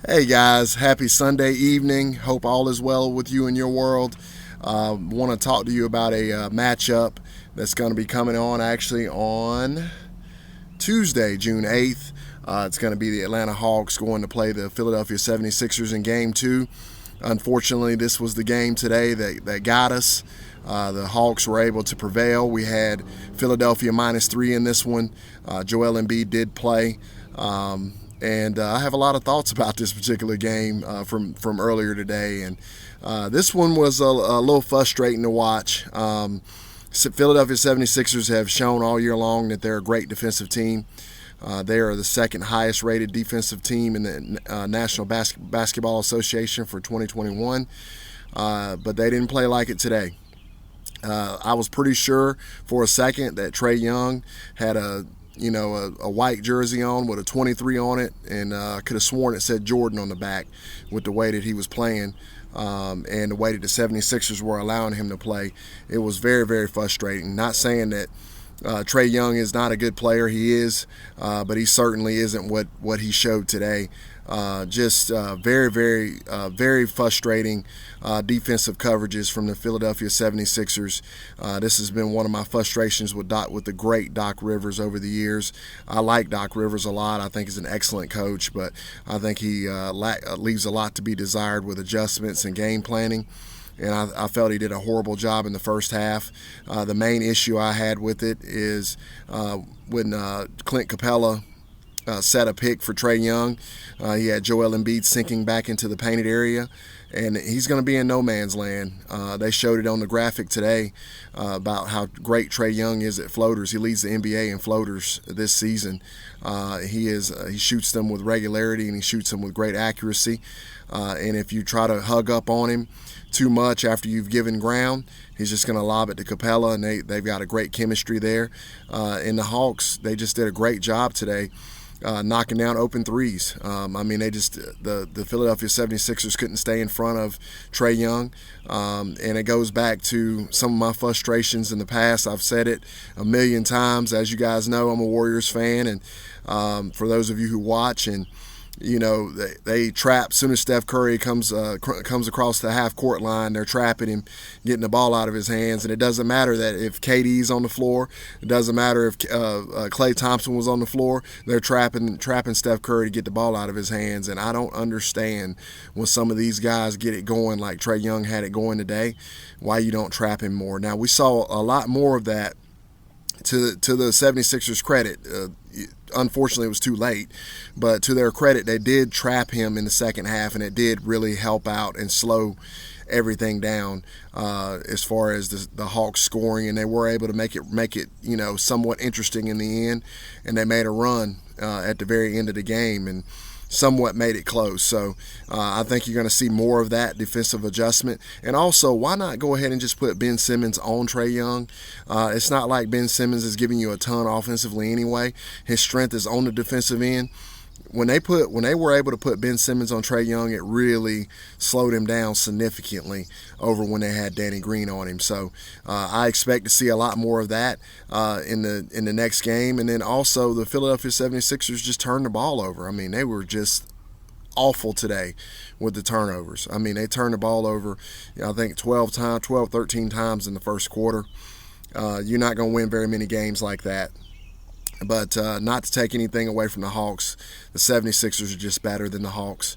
Hey guys, happy Sunday evening. Hope all is well with you in your world. Want to talk to you about a matchup that's going to be coming on actually on Tuesday, June 8th. It's going to be the Atlanta Hawks going to play the Philadelphia 76ers in game two. Unfortunately, this was the game today that got us. The Hawks were able to prevail. We had Philadelphia -3 in this one. Joel Embiid did play. And I have a lot of thoughts about this particular game from earlier today. And this one was a little frustrating to watch. Philadelphia 76ers have shown all year long that they're a great defensive team. They are the second highest rated defensive team in the National Basketball Association for 2021, but they didn't play like it today. I was pretty sure for a second that Trae Young had a white jersey on with a 23 on it, and I could have sworn it said Jordan on the back with the way that he was playing and the way that the 76ers were allowing him to play. It was very, very frustrating. Not saying that Trae Young is not a good player. He is, but he certainly isn't what he showed today. Just very, very, very frustrating defensive coverages from the Philadelphia 76ers. This has been one of my frustrations with the great Doc Rivers over the years. I like Doc Rivers a lot. I think he's an excellent coach, but I think he leaves a lot to be desired with adjustments and game planning. And I felt he did a horrible job in the first half. The main issue I had with it is when Clint Capella set a pick for Trae Young. He had Joel Embiid sinking back into the painted area, and he's going to be in no man's land. They showed it on the graphic today about how great Trae Young is at floaters. He leads the NBA in floaters this season. He shoots them with regularity, and he shoots them with great accuracy. And if you try to hug up on him too much after you've given ground, he's just going to lob it to Capella, and they've got a great chemistry there. And the Hawks, they just did a great job today. Knocking down open threes. The Philadelphia 76ers couldn't stay in front of Trae Young. And it goes back to some of my frustrations in the past. I've said it a million times. As you guys know, I'm a Warriors fan. And for those of you who watch, and they trap. As soon as Steph Curry comes across the half court line, they're trapping him, getting the ball out of his hands. And it doesn't matter that if KD's on the floor, it doesn't matter if Klay Thompson was on the floor. They're trapping Steph Curry to get the ball out of his hands. And I don't understand when some of these guys get it going, like Trae Young had it going today, why you don't trap him more. Now, we saw a lot more of that. To the 76ers' credit, unfortunately it was too late, but to their credit, they did trap him in the second half, and it did really help out and slow everything down as far as the Hawks scoring, and they were able to make it somewhat interesting in the end, and they made a run at the very end of the game and somewhat made it close. So I think you're going to see more of that defensive adjustment. And also, why not go ahead and just put Ben Simmons on Trae Young? It's not like Ben Simmons is giving you a ton offensively anyway. His strength is on the defensive end. When they were able to put Ben Simmons on Trae Young, it really slowed him down significantly over when they had Danny Green on him. So I expect to see a lot more of that in the next game. And then also the Philadelphia 76ers just turned the ball over. I mean, they were just awful today with the turnovers. I mean, they turned the ball over, I think 12, 13 times in the first quarter. You're not going to win very many games like that. But not to take anything away from the Hawks, the 76ers are just better than the Hawks.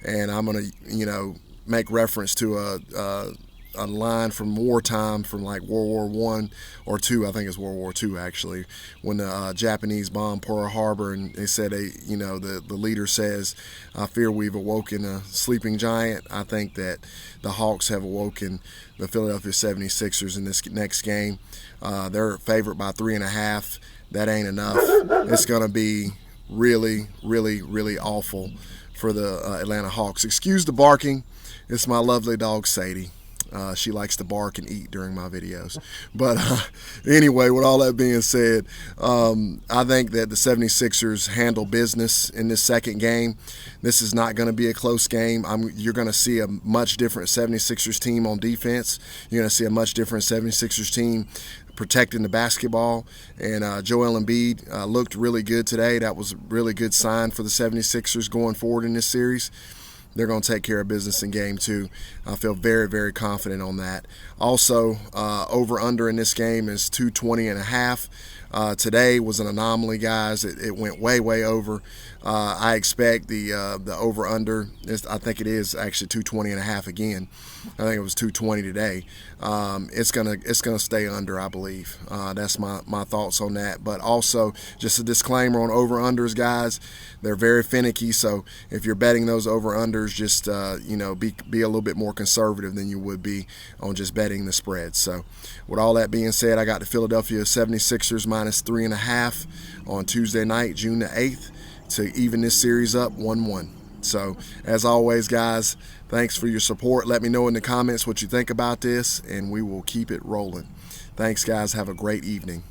And I'm going to, make reference to a line from wartime, from like World War I or II. I think it's World War II, actually, when the Japanese bombed Pearl Harbor, and they said, the leader says, "I fear we've awoken a sleeping giant." I think that the Hawks have awoken the Philadelphia 76ers in this next game. They're favored by 3.5. That ain't enough. It's going to be really, really, really awful for the Atlanta Hawks. Excuse the barking. It's my lovely dog, Sadie. She likes to bark and eat during my videos. But anyway, with all that being said, I think that the 76ers handle business in this second game. This is not going to be a close game. You're going to see a much different 76ers team on defense. You're going to see a much different 76ers team protecting the basketball. And Joel Embiid looked really good today. That was a really good sign for the 76ers going forward in this series. They're going to take care of business in game 2. I feel very, very confident on that. Also, over-under in this game is 220.5. Today was an anomaly, guys. It went way, way over. I expect the over-under, I think it is actually 220.5 again. I think it was 220 today. It's gonna stay under, I believe. That's my thoughts on that. But also, just a disclaimer on over-unders, guys. They're very finicky, so if you're betting those over-unders, just be a little bit more conservative than you would be on just betting the spread. So, with all that being said, I got the Philadelphia 76ers minus 3.5 on Tuesday night, June the 8th, to even this series up 1-1. So, as always, guys, thanks for your support. Let me know in the comments what you think about this, and we will keep it rolling. Thanks, guys. Have a great evening.